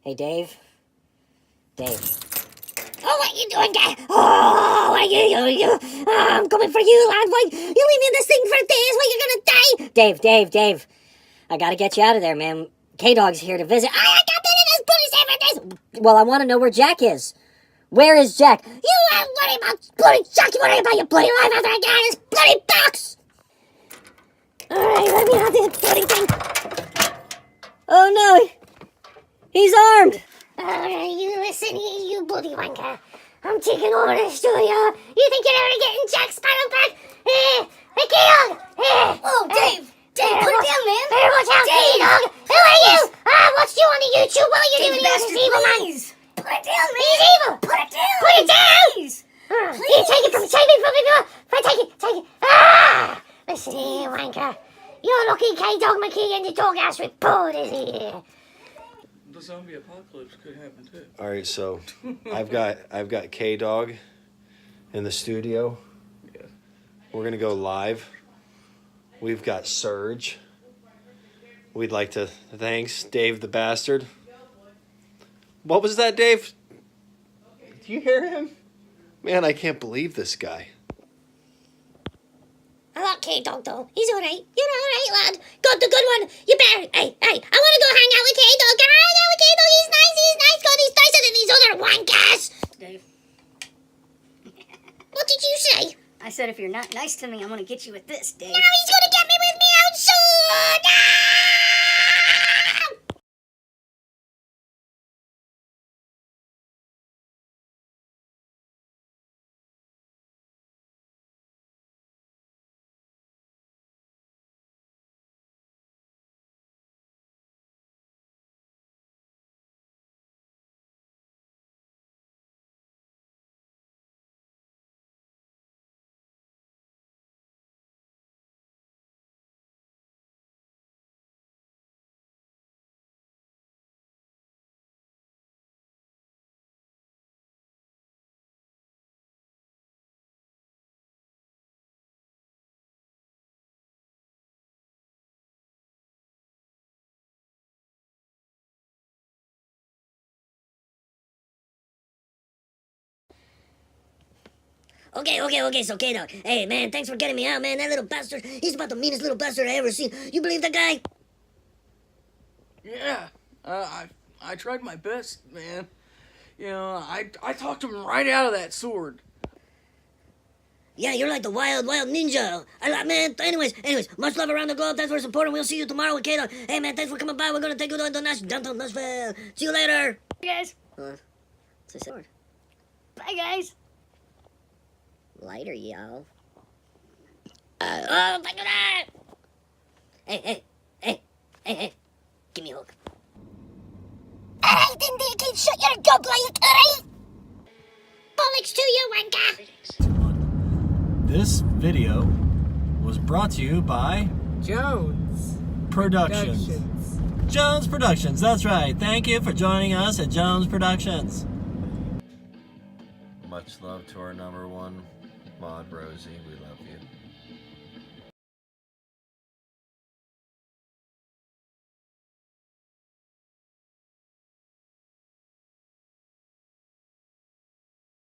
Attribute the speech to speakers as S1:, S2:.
S1: Hey, Dave? Dave. Oh, what are you doing, guy? Oh, what are you doing? Oh, I'm coming for you, lad. Why? You leave me in this thing for days. What, you're gonna die? Dave. I gotta get you out of there, man. K-Dog's here to visit. I got been in this bloody 7 days. Well, I want to know where Jack is. Where is Jack? You are worried about bloody Jack. You worried about your bloody life after I got in this bloody box. Alright, let me have this bloody thing. Oh, no. He's armed. Alright, you listen here, you bloody wanker. I'm taking over the studio. You think you're ever getting Jack Sparrow back? Hey, K-Dog!
S2: Oh, Dave! Dave, put it down, man!
S1: Hey, watch out, K-Dog! Who are you? I watched you on the YouTube. What are you doing here, this evil man?
S2: Put it down, man!
S1: He's evil!
S2: Put it down!
S1: Put it down!
S2: Please!
S1: You take it from me! Take it! Ah! Listen here, wanker. You're lucky K-Dog McKee and the doghouse report is here.
S3: The zombie apocalypse could happen too.
S4: All right, so I've got K-Dog in the studio.
S3: Yeah.
S4: We're gonna go live. We've got Surge. We'd like to thanks Dave the Bastard. What was that, Dave? Did you hear him? Man, I can't believe this guy.
S1: I like K-Dog though. He's alright. You're alright, lad. Got the good one. You better. Hey, I want to go hang out with K-Dog. Can I hang out with K-Dog? He's nice. God, he's nicer than these other wankers.
S2: Dave,
S1: What did you say?
S2: I said if you're not nice to me, I'm gonna get you with this, Dave.
S1: Now he's gonna get me with me out soon. Ah! Okay, so K-Dog. Hey, man, thanks for getting me out, man. That little bastard, he's about the meanest little bastard I ever seen. You believe that guy?
S3: Yeah. I tried my best, man. You know, I talked him right out of that sword.
S1: Yeah, you're like the wild ninja. Man, anyways, much love around the globe. Thanks for supporting. We'll see you tomorrow with K-Dog. Hey, man, thanks for coming by. We're gonna take you to downtown Nashville. See you later.
S2: Bye, guys.
S1: It's a sword.
S2: Bye, guys.
S1: Lighter, y'all. Oh, thank you, that. Hey. Give me a hook. Alright, then, kid, shut your gob like, alright? Bollocks to you, wanker.
S5: This video was brought to you by
S6: Jones
S5: Productions. Jones Productions, that's right. Thank you for joining us at Jones Productions. Much love to our #1 mod, Rosie. We love you.